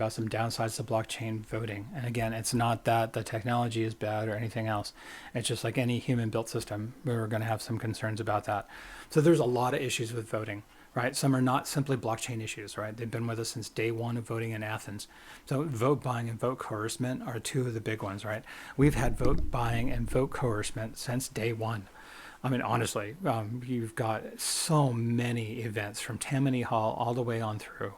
about some downsides to blockchain voting. And again, it's not that the technology is bad or anything else. It's just like any human built system, we're going to have some concerns about that. So there's a lot of issues with voting, right? Some are not simply blockchain issues, right? They've been with us since day one of voting in Athens. So vote buying and vote coercement are two of the big ones, right? We've had vote buying and vote coercement since day one. I mean, honestly, you've got so many events from Tammany Hall all the way on through.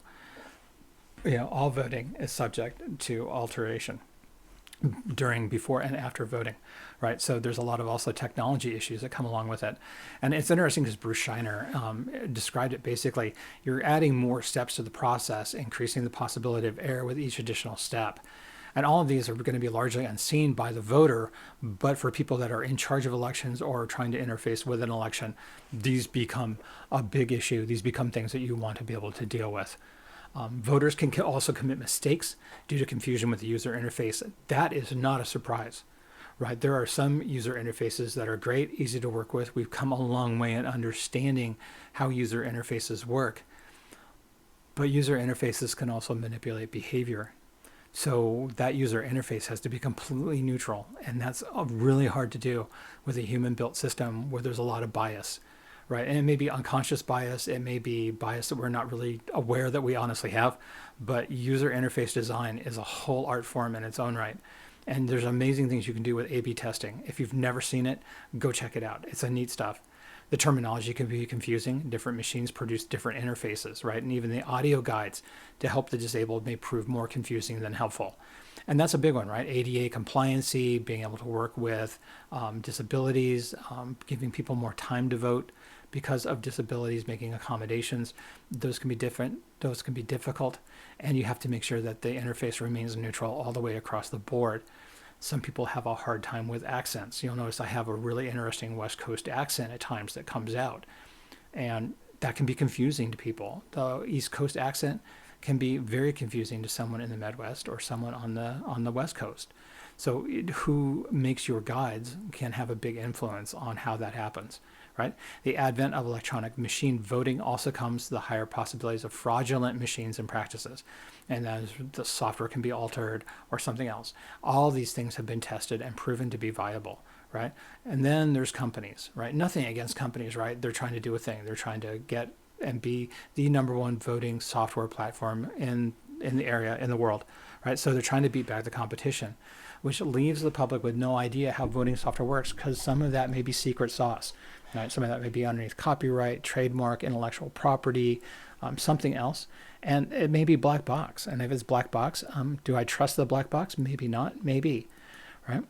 All voting is subject to alteration during, before, and after voting, right? So there's a lot of also technology issues that come along with it. And it's interesting because Bruce Shiner described it basically, you're adding more steps to the process, increasing the possibility of error with each additional step. And all of these are going to be largely unseen by the voter, but for people that are in charge of elections or trying to interface with an election, these become a big issue. These become things that you want to be able to deal with. Voters can also commit mistakes due to confusion with the user interface. That is not a surprise, right? There are some user interfaces that are great, easy to work with. We've come a long way in understanding how user interfaces work, but user interfaces can also manipulate behavior. So that user interface has to be completely neutral, and that's really hard to do with a human-built system where there's a lot of bias. Right. And it may be unconscious bias. It may be bias that we're not really aware that we honestly have. But user interface design is a whole art form in its own right. And there's amazing things you can do with A/B testing. If you've never seen it, go check it out. It's a neat stuff. The terminology can be confusing. Different machines produce different interfaces, right? And even the audio guides to help the disabled may prove more confusing than helpful. And that's a big one, right? ADA compliancy, being able to work with disabilities, giving people more time to vote because of disabilities, making accommodations. Those can be different. Those can be difficult. And you have to make sure that the interface remains neutral all the way across the board. Some people have a hard time with accents. You'll notice I have a really interesting West Coast accent at times that comes out. And that can be confusing to people. The East Coast accent can be very confusing to someone in the Midwest or someone on the West Coast. So who makes your guides can have a big influence on how that happens, right? The advent of electronic machine voting also comes to the higher possibilities of fraudulent machines and practices. And that is, the software can be altered or something else. All these things have been tested and proven to be viable, right? And then there's companies, right? Nothing against companies, right? They're trying to do a thing. They're trying to get and be the number one voting software platform in the area, in the world, right? So they're trying to beat back the competition, which leaves the public with no idea how voting software works, because some of that may be secret sauce, right? Some of that may be underneath copyright, trademark, intellectual property, something else, and it may be black box. And if it's black box, do I trust the black box? Maybe not, maybe, right?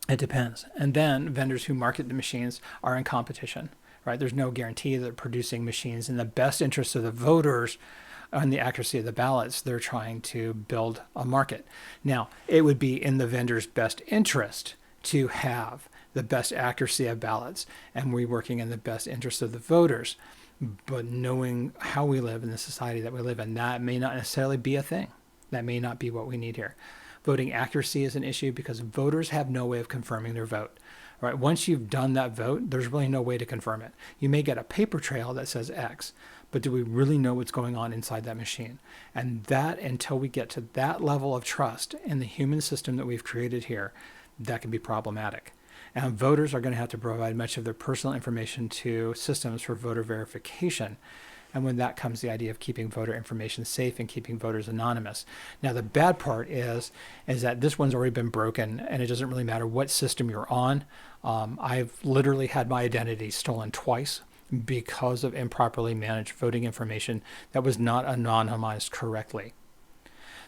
It depends. And then vendors who market the machines are in competition, right? There's no guarantee that they're producing machines in the best interest of the voters and the accuracy of the ballots. They're trying to build a market. Now, it would be in the vendor's best interest to have the best accuracy of ballots, and we're working in the best interest of the voters. But knowing how we live in the society that we live in, that may not necessarily be a thing. That may not be what we need here. Voting accuracy is an issue because voters have no way of confirming their vote. Right? Once you've done that vote, there's really no way to confirm it. You may get a paper trail that says X, but do we really know what's going on inside that machine? And that, until we get to that level of trust in the human system that we've created here, that can be problematic. And voters are going to have to provide much of their personal information to systems for voter verification. And when that comes the idea of keeping voter information safe and keeping voters anonymous. Now, the bad part is that this one's already been broken, and it doesn't really matter what system you're on. I've literally had my identity stolen twice because of improperly managed voting information that was not anonymized correctly.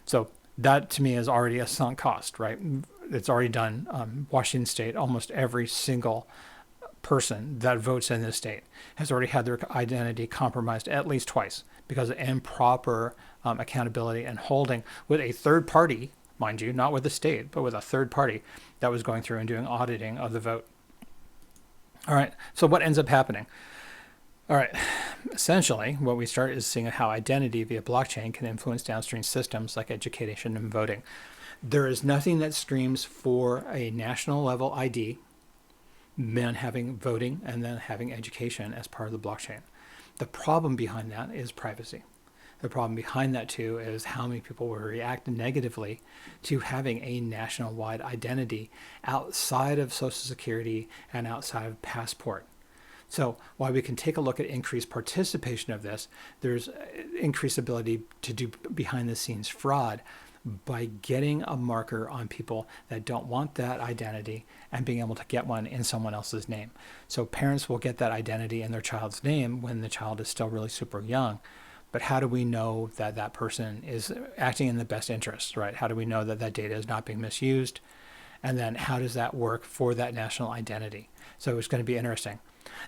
So that to me is already a sunk cost, right? It's already done. Washington State, almost every single person that votes in this state has already had their identity compromised at least twice because of improper accountability and holding with a third party, mind you, not with the state, but with a third party that was going through and doing auditing of the vote. All right, so what ends up happening? All right, essentially what we start is seeing how identity via blockchain can influence downstream systems like education and voting. There is nothing that screams for a national level ID than having voting and then having education as part of the blockchain. The problem behind that is privacy. The problem behind that too is how many people will react negatively to having a national-wide identity outside of Social Security and outside of passport. So while we can take a look at increased participation of this, there's increased ability to do behind the scenes fraud by getting a marker on people that don't want that identity and being able to get one in someone else's name. So parents will get that identity in their child's name when the child is still really super young. But how do we know that that person is acting in the best interest, right? How do we know that that data is not being misused? And then how does that work for that national identity? So it's going to be interesting.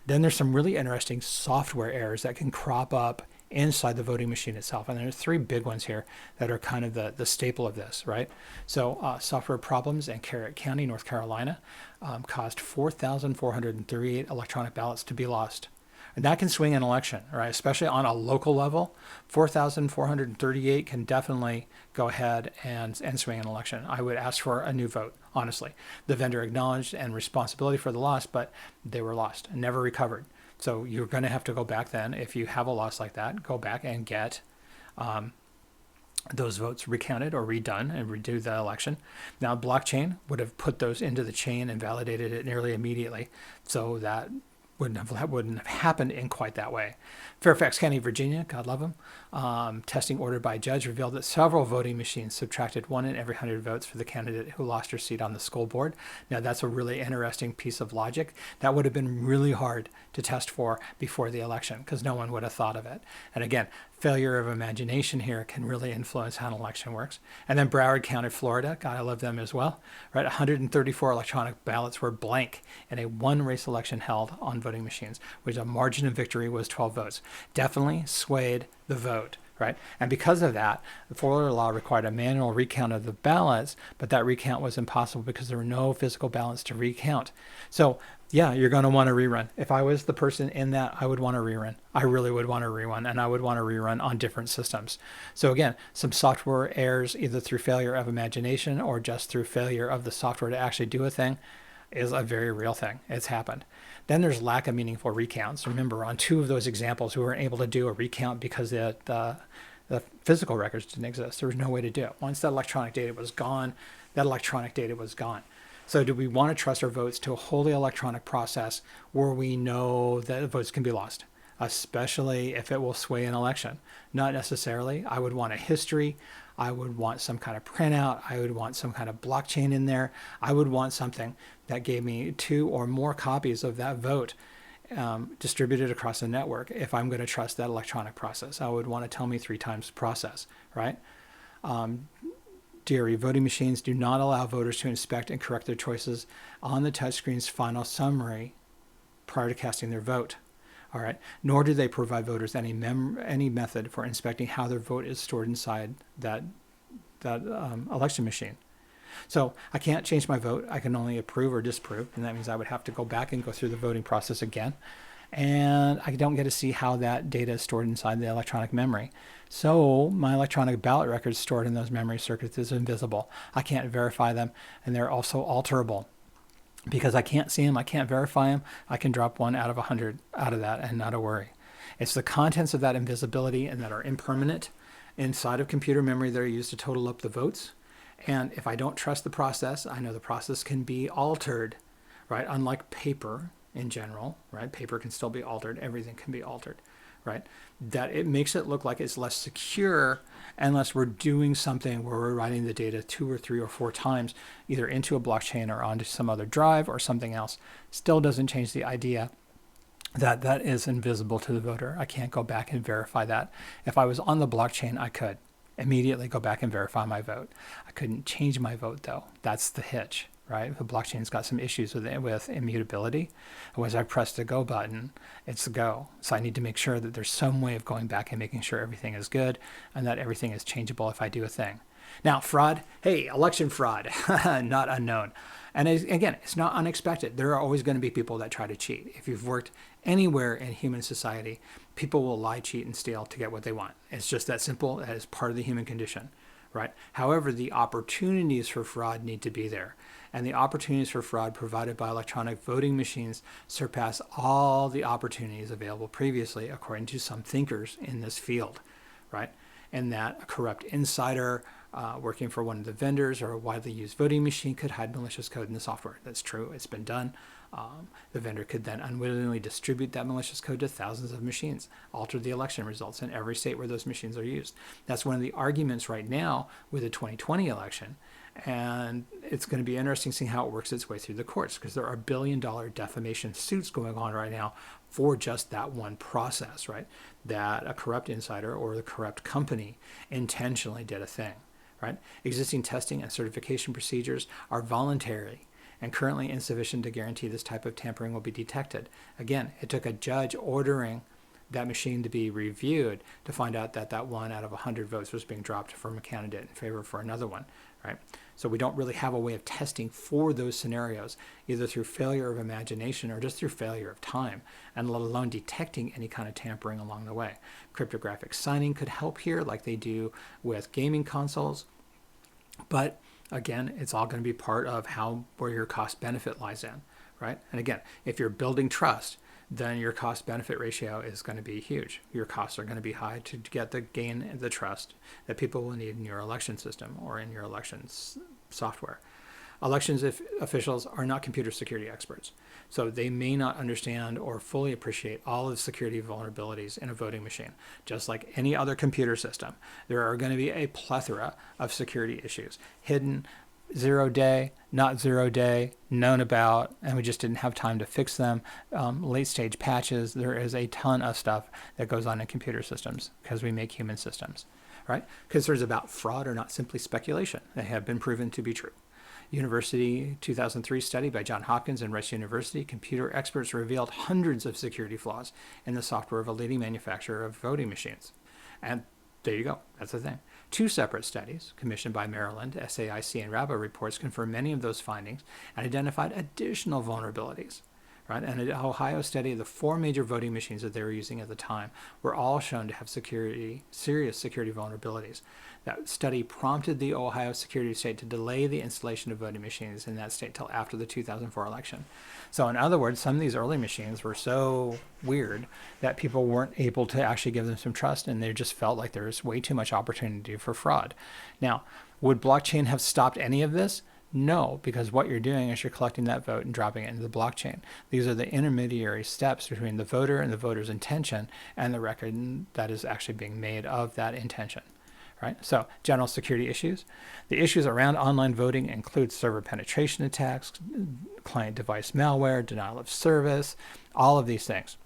Then there's some really interesting software errors that can crop up inside the voting machine itself. And there's three big ones here that are kind of the staple of this, right? So software problems in Carroll County, North Carolina, caused 4,438 electronic ballots to be lost. And that can swing an election, right? Especially on a local level, 4,438 can definitely go ahead and swing an election. I would ask for a new vote, honestly. The vendor acknowledged and responsibility for the loss, but they were lost and never recovered. So you're going to have to go back then, if you have a loss like that, go back and get those votes recounted or redone and redo the election. Now, blockchain would have put those into the chain and validated it nearly immediately. So that wouldn't have happened in quite that way. Fairfax County, Virginia, God love them, testing ordered by a judge revealed that several voting machines subtracted 1 in every 100 votes for the candidate who lost her seat on the school board. Now that's a really interesting piece of logic. That would have been really hard to test for before the election because no one would have thought of it. And again, failure of imagination here can really influence how an election works. And then Broward County, Florida, God, I love them as well, right? 134 electronic ballots were blank in a one race election held on voting machines, which a margin of victory was 12 votes. Definitely swayed the vote, right? And because of that, the Florida law required a manual recount of the ballots, but that recount was impossible because there were no physical ballots to recount. So yeah, you're going to want to rerun. If I was the person in that, I would want to rerun. I really would want to rerun, and I would want to rerun on different systems. So again, some software errors, either through failure of imagination or just through failure of the software to actually do a thing, is a very real thing. It's happened. Then there's lack of meaningful recounts. Remember, on 2 of those examples, we weren't able to do a recount because the physical records didn't exist. There was no way to do it. Once that electronic data was gone, that electronic data was gone. So do we want to trust our votes to a wholly electronic process where we know that votes can be lost, especially if it will sway an election? Not necessarily. I would want a history. I would want some kind of printout. I would want some kind of blockchain in there. I would want something that gave me 2 or more copies of that vote distributed across the network if I'm going to trust that electronic process. I would want to tell me 3 times the process, right? DRE voting machines do not allow voters to inspect and correct their choices on the touchscreen's final summary prior to casting their vote. All right. Nor do they provide voters any method for inspecting how their vote is stored inside that election machine. So I can't change my vote. I can only approve or disapprove, and that means I would have to go back and go through the voting process again. And I don't get to see how that data is stored inside the electronic memory. So my electronic ballot records stored in those memory circuits is invisible. I can't verify them, and they're also alterable. Because I can't see them, I can't verify them, I can drop 1 out of 100 out of that and not a worry. It's the contents of that invisibility and that are impermanent inside of computer memory that are used to total up the votes. And if I don't trust the process, I know the process can be altered, right? Unlike paper in general, right? Paper can still be altered. Everything can be altered, right? That it makes it look like it's less secure unless we're doing something where we're writing the data 2 or 3 or 4 times, either into a blockchain or onto some other drive or something else. Still doesn't change the idea that that is invisible to the voter. I can't go back and verify that. If I was on the blockchain, I could immediately go back and verify my vote. I couldn't change my vote though. That's the hitch, right? The blockchain's got some issues with immutability. Once I press the go button, it's the go. So I need to make sure that there's some way of going back and making sure everything is good and that everything is changeable if I do a thing. Now, fraud, hey, election fraud, not unknown. And again, it's not unexpected. There are always going to be people that try to cheat. If you've worked anywhere in human society, people will lie, cheat, and steal to get what they want. It's just that simple. That is part of the human condition, right? However, the opportunities for fraud need to be there. And the opportunities for fraud provided by electronic voting machines surpass all the opportunities available previously, according to some thinkers in this field, right? and that a corrupt insider working for one of the vendors or a widely used voting machine could hide malicious code in the software. That's true. It's been done. The vendor could then unwittingly distribute that malicious code to thousands of machines, alter the election results in every state where those machines are used. That's one of the arguments right now with the 2020 election. And it's going to be interesting seeing how it works its way through the courts, because there are billion-dollar defamation suits going on right now for just that one process, right? That a corrupt insider or the corrupt company intentionally did a thing, right? Existing testing and certification procedures are voluntary and currently insufficient to guarantee this type of tampering will be detected. Again, it took a judge ordering that machine to be reviewed to find out that that 1 out of 100 votes was being dropped from a candidate in favor for another one, right? So we don't really have a way of testing for those scenarios, either through failure of imagination or just through failure of time, and let alone detecting any kind of tampering along the way. Cryptographic signing could help here, like they do with gaming consoles, but again, it's all going to be part of where your cost benefit lies in, right? And again, if you're building trust, then your cost benefit ratio is going to be huge. Your costs are going to be high to get the trust that people will need in your election system or in your elections software. Elections officials are not computer security experts, so they may not understand or fully appreciate all of the security vulnerabilities in a voting machine. Just like any other computer system, there are going to be a plethora of security issues, hidden, 0 day, not 0 day, known about, and we just didn't have time to fix them. Late stage patches, there is a ton of stuff that goes on in computer systems because we make human systems, right? Concerns about fraud are not simply speculation. They have been proven to be true. University 2003 study by Johns Hopkins and Rice University, computer experts revealed hundreds of security flaws in the software of a leading manufacturer of voting machines. And there you go. That's the thing. 2 separate studies commissioned by Maryland, SAIC and Rabo reports confirmed many of those findings and identified additional vulnerabilities. Right? And an Ohio study of the 4 major voting machines that they were using at the time were all shown to have serious security vulnerabilities. That study prompted the Ohio Secretary of State to delay the installation of voting machines in that state till after the 2004 election. So in other words, some of these early machines were so weird that people weren't able to actually give them some trust, and they just felt like there was way too much opportunity for fraud. Now, would blockchain have stopped any of this? No, because what you're doing is you're collecting that vote and dropping it into the blockchain. These are the intermediary steps between the voter and the voter's intention and the record that is actually being made of that intention. Right? So, general security issues. The issues around online voting include server penetration attacks, client device malware, denial of service, all of these things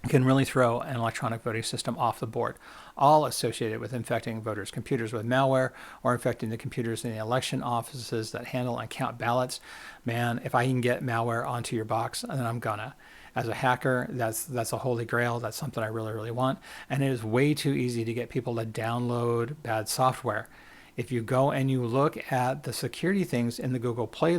can really throw an electronic voting system off the board, all associated with infecting voters' computers with malware or infecting the computers in the election offices that handle and count ballots. Man, if I can get malware onto your box, then I'm gonna. As a hacker, that's a holy grail. That's something I really, really want. And it is way too easy to get people to download bad software. If you go and you look at the security things in the Google Play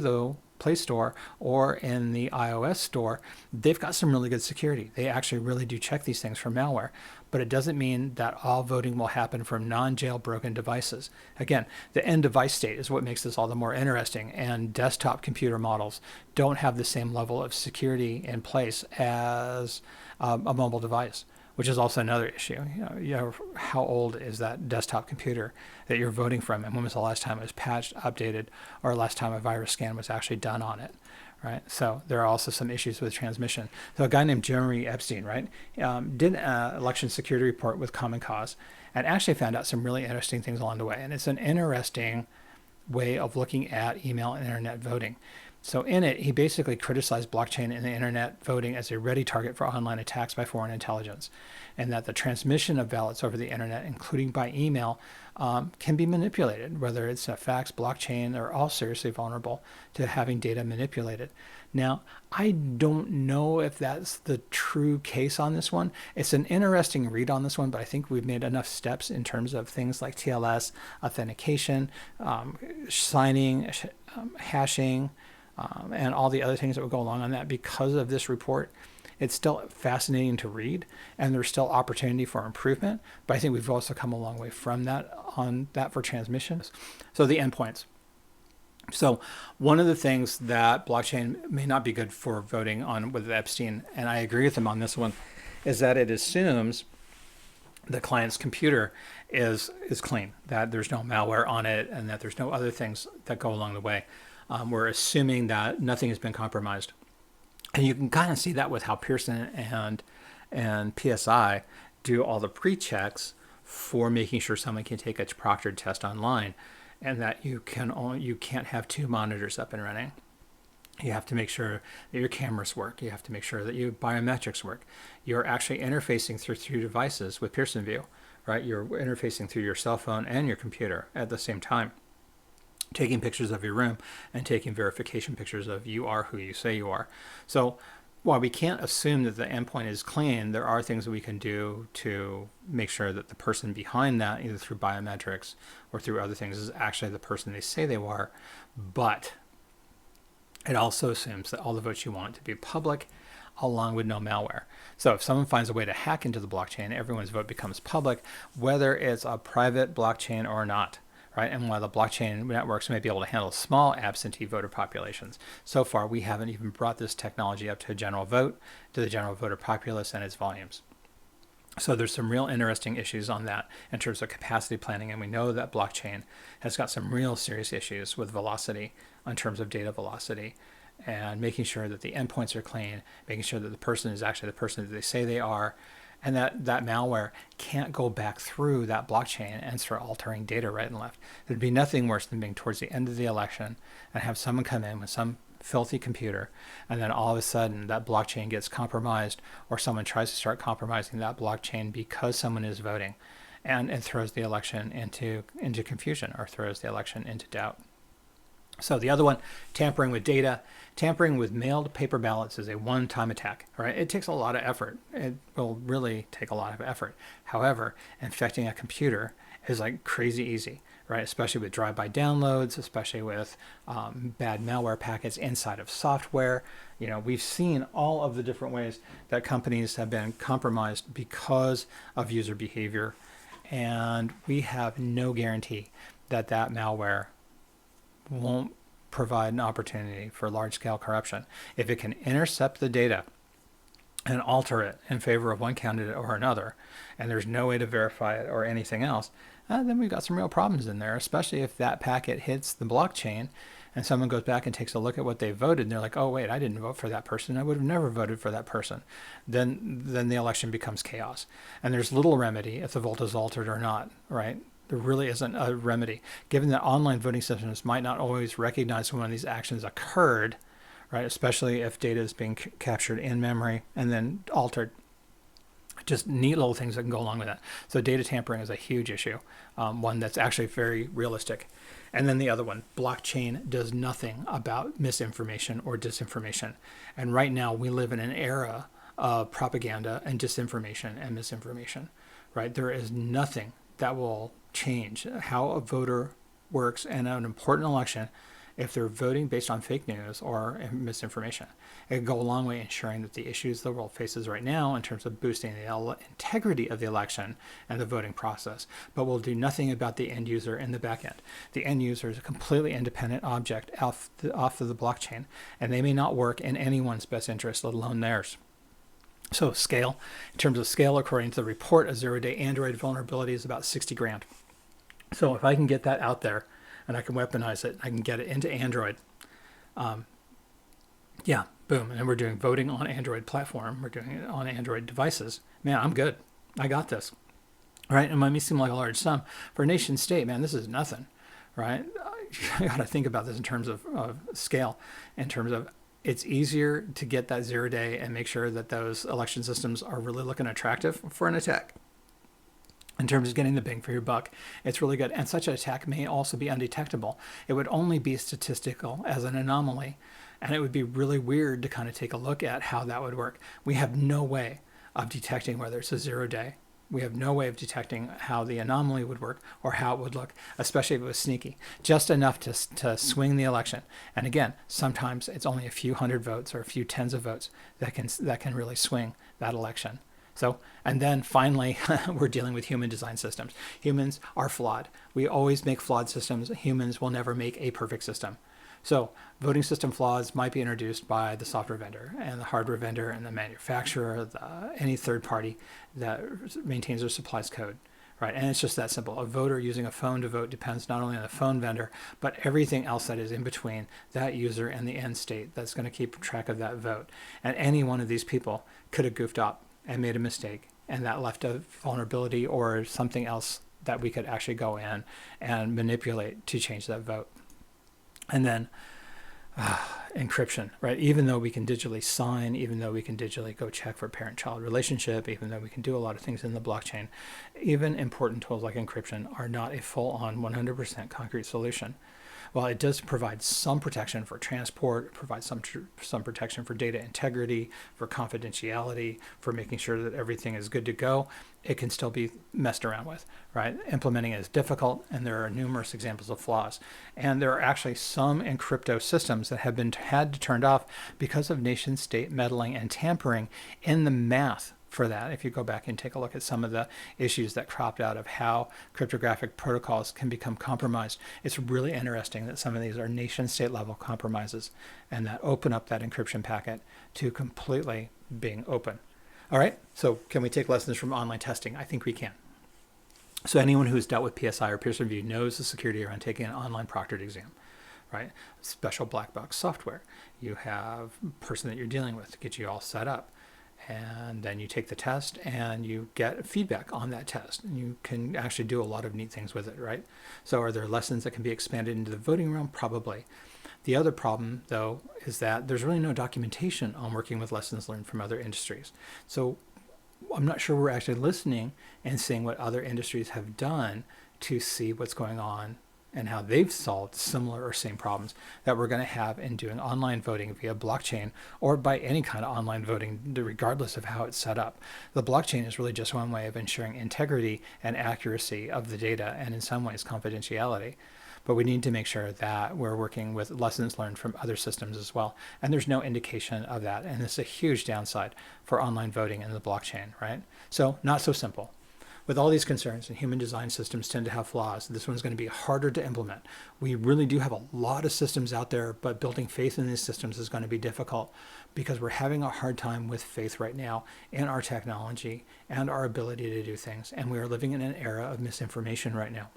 Store or in the iOS store, they've got some really good security. They actually really do check these things for malware. But it doesn't mean that all voting will happen from non-jailbroken devices. Again, the end device state is what makes this all the more interesting, and desktop computer models don't have the same level of security in place as a mobile device, which is also another issue. You know, how old is that desktop computer that you're voting from, and when was the last time it was patched, updated, or last time a virus scan was actually done on it? Right. So there are also some issues with transmission. So a guy named Jeremy Epstein, right, did an election security report with Common Cause and actually found out some really interesting things along the way. And it's an interesting way of looking at email and internet voting. So in it, he basically criticized blockchain and the internet voting as a ready target for online attacks by foreign intelligence, and that the transmission of ballots over the internet, including by email, can be manipulated. Whether it's a fax, blockchain, they're all seriously vulnerable to having data manipulated. Now, I don't know if that's the true case on this one. It's an interesting read on this one, but I think we've made enough steps in terms of things like TLS, authentication, signing, hashing, and all the other things that would go along on that. Because of this report, it's still fascinating to read, and there's still opportunity for improvement, but I think we've also come a long way from that on that for transmissions. So the endpoints. So one of the things that blockchain may not be good for voting on with Epstein, and I agree with him on this one, is that it assumes the client's computer is clean, that there's no malware on it, and that there's no other things that go along the way. We're assuming that nothing has been compromised. And you can kind of see that with how Pearson and PSI do all the pre-checks for making sure someone can take a proctored test online, and that you can't have two monitors up and running. You have to make sure that your cameras work. You have to make sure that your biometrics work. You're actually interfacing through devices with Pearson VUE, right? You're interfacing through your cell phone and your computer at the same time, taking pictures of your room and taking verification pictures of you are who you say you are. So while we can't assume that the endpoint is clean, there are things that we can do to make sure that the person behind that, either through biometrics or through other things, is actually the person they say they are. But it also assumes that all the votes you want to be public, along with no malware. So if someone finds a way to hack into the blockchain, everyone's vote becomes public, whether it's a private blockchain or not, right? And while the blockchain networks may be able to handle small absentee voter populations, so far we haven't even brought this technology up to a general vote, to the general voter populace and its volumes. So there's some real interesting issues on that in terms of capacity planning, and we know that blockchain has got some real serious issues with velocity in terms of data velocity, and making sure that the endpoints are clean, making sure that the person is actually the person that they say they are, and that malware can't go back through that blockchain and start altering data right and left. There'd be nothing worse than being towards the end of the election and have someone come in with some filthy computer, and then all of a sudden that blockchain gets compromised, or someone tries to start compromising that blockchain because someone is voting, and it throws the election into confusion, or throws the election into doubt. So the other one, tampering with data. Tampering with mailed paper ballots is a one-time attack. Right? It takes a lot of effort. It will really take a lot of effort. However, infecting a computer is like crazy easy, right? Especially with drive-by downloads, especially with bad malware packets inside of software. You know, we've seen all of the different ways that companies have been compromised because of user behavior, and we have no guarantee that that malware won't provide an opportunity for large-scale corruption. If it can intercept the data and alter it in favor of one candidate or another, and there's no way to verify it or anything else, then we've got some real problems in there, especially if that packet hits the blockchain and someone goes back and takes a look at what they voted, and they're like, oh, wait, I didn't vote for that person. I would have never voted for that person. Then the election becomes chaos. And there's little remedy if the vote is altered or not, right? There really isn't a remedy. Given that online voting systems might not always recognize when these actions occurred, right? Especially if data is being captured in memory and then altered. Just neat little things that can go along with that. So data tampering is a huge issue, one that's actually very realistic. And then the other one, blockchain does nothing about misinformation or disinformation. And right now we live in an era of propaganda and disinformation and misinformation, right? There is nothing that will change how a voter works in an important election if they're voting based on fake news or misinformation. It can go a long way ensuring that the issues the world faces right now in terms of boosting the integrity of the election and the voting process, but will do nothing about the end user in the back end. The end user is a completely independent object off of the blockchain, and they may not work in anyone's best interest, let alone theirs. So scale, in terms of scale, according to the report, a zero-day Android vulnerability is about 60 grand. So if I can get that out there and I can weaponize it, I can get it into Android. Yeah, boom. And then we're doing voting on Android platform. We're doing it on Android devices. Man, I'm good. I got this. Right? It might seem like a large sum. For a nation state, man, this is nothing. Right? You got to think about this in terms of scale, in terms of it's easier to get that 0 day and make sure that those election systems are really looking attractive for an attack. In terms of getting the bang for your buck, it's really good. And such an attack may also be undetectable. It would only be statistical as an anomaly. And it would be really weird to kind of take a look at how that would work. We have no way of detecting whether it's a 0 day. We have no way of detecting how the anomaly would work or how it would look, especially if it was sneaky, just enough to swing the election. And again, sometimes it's only a few hundred votes or a few tens of votes that can really swing that election. So, and then finally, we're dealing with human design systems. Humans are flawed. We always make flawed systems. Humans will never make a perfect system. So voting system flaws might be introduced by the software vendor and the hardware vendor and the manufacturer, any third party that maintains or supplies code. Right, and it's just that simple. A voter using a phone to vote depends not only on the phone vendor, but everything else that is in between that user and the end state that's going to keep track of that vote. And any one of these people could have goofed up and made a mistake, and that left a vulnerability or something else that we could actually go in and manipulate to change that vote. And then encryption, right? Even though we can digitally sign, even though we can digitally go check for parent-child relationship, even though we can do a lot of things in the blockchain, even important tools like encryption are not a full-on 100% concrete solution. While it does provide some protection for transport, it provides some protection for data integrity, for confidentiality, for making sure that everything is good to go, it can still be messed around with, right? Implementing it is difficult, and there are numerous examples of flaws. And there are actually some encrypto systems that have been had to turned off because of nation state meddling and tampering in the math for that. If you go back and take a look at some of the issues that cropped out of how cryptographic protocols can become compromised, it's really interesting that some of these are nation state level compromises and that open up that encryption packet to completely being open. All right, so can we take lessons from online testing? I think we can. So anyone who's dealt with PSI or peer review knows the security around taking an online proctored exam, right? Special black box software. You have a person that you're dealing with to get you all set up. And then you take the test and you get feedback on that test. And you can actually do a lot of neat things with it, right? So are there lessons that can be expanded into the voting realm? Probably. The other problem, though, is that there's really no documentation on working with lessons learned from other industries. So I'm not sure we're actually listening and seeing what other industries have done to see what's going on and how they've solved similar or same problems that we're going to have in doing online voting via blockchain or by any kind of online voting, regardless of how it's set up. The blockchain is really just one way of ensuring integrity and accuracy of the data, and in some ways confidentiality. But we need to make sure that we're working with lessons learned from other systems as well. And there's no indication of that. And it's a huge downside for online voting in the blockchain, right? So not so simple. With all these concerns, and human design systems tend to have flaws, this one's going to be harder to implement. We really do have a lot of systems out there, but building faith in these systems is going to be difficult because we're having a hard time with faith right now in our technology and our ability to do things. And we are living in an era of misinformation right now.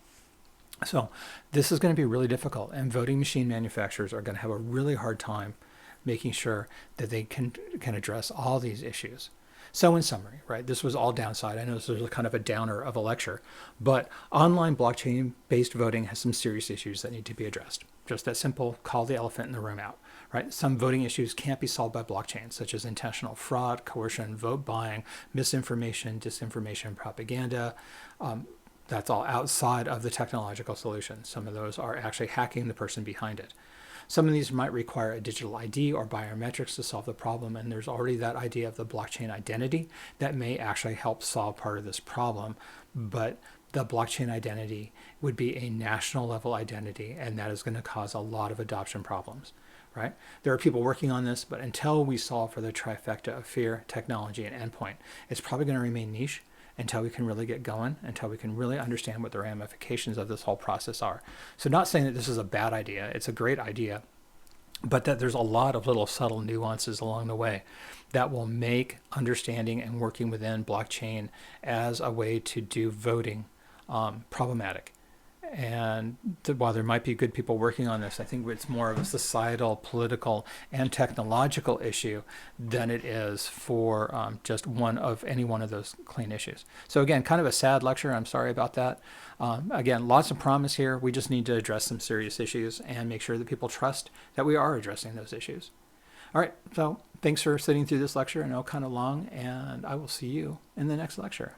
So this is going to be really difficult, and voting machine manufacturers are going to have a really hard time making sure that they can address all these issues. So in summary, right, this was all downside. I know this was kind of a downer of a lecture, but online blockchain-based voting has some serious issues that need to be addressed. Just that simple, call the elephant in the room out, right? Some voting issues can't be solved by blockchain, such as intentional fraud, coercion, vote buying, misinformation, disinformation, propaganda. That's all outside of the technological solution. Some of those are actually hacking the person behind it. Some of these might require a digital ID or biometrics to solve the problem, and there's already that idea of the blockchain identity that may actually help solve part of this problem, but the blockchain identity would be a national level identity, and that is going to cause a lot of adoption problems, right? There are people working on this, but until we solve for the trifecta of fear, technology, and endpoint, it's probably going to remain niche until we can really get going, until we can really understand what the ramifications of this whole process are. So not saying that this is a bad idea, it's a great idea, but that there's a lot of little subtle nuances along the way that will make understanding and working within blockchain as a way to do voting problematic. And while there might be good people working on this, I think it's more of a societal, political, and technological issue than it is for just any one of those clean issues. So again, kind of a sad lecture. I'm sorry about that. Again, lots of promise here. We just need to address some serious issues and make sure that people trust that we are addressing those issues. All right, so thanks for sitting through this lecture. I know kind of long, and I will see you in the next lecture.